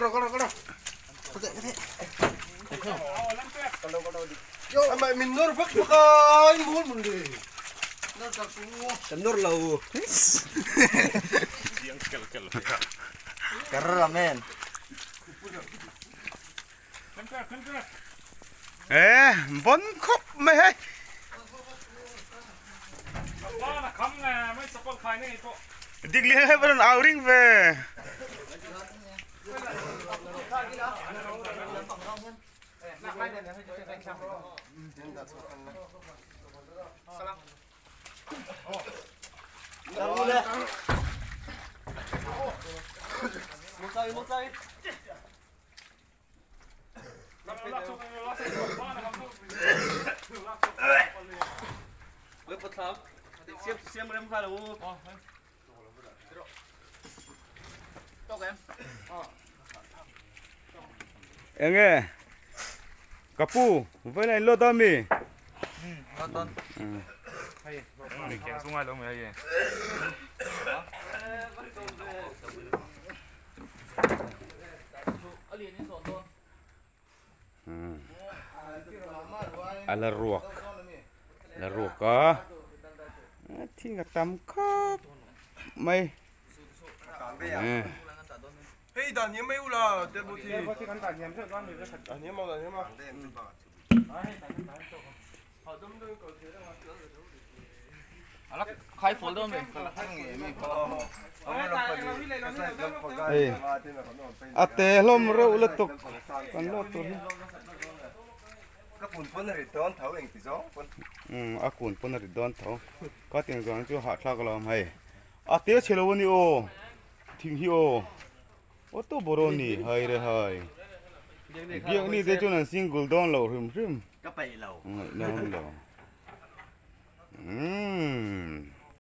cái đâu có thể anh mày mình nốt phức phức ơi muốn mình đi cái nốt lâu Karamen. 에, 뭔 컵, 매. Đi liên hệ với outing về. Một giây. Với bật tháo. Xem em khai đâu. Cho em. Em nghe. Capu, với này lô tôm mi. Lô tôm. Mình kéo xuống ngoài đâu mà hay là ruột có thì ngặt tắm khóc mày hey đàn nhím mấy u là tên bút thì đàn nhím mau Khai phổ đâu mình. à tê lom râu lật tục còn lót tuần các cuốn phân này đón thấu anh thì gió à cuốn phân này đón thấu có tiền rằng cho họ sao làm hay à tê chơi lâu ni ô thình hiu ô tô bồ ni hay rồi hay việc ni tê cho nên single đón lâu rìm Các bầy lầu. lâu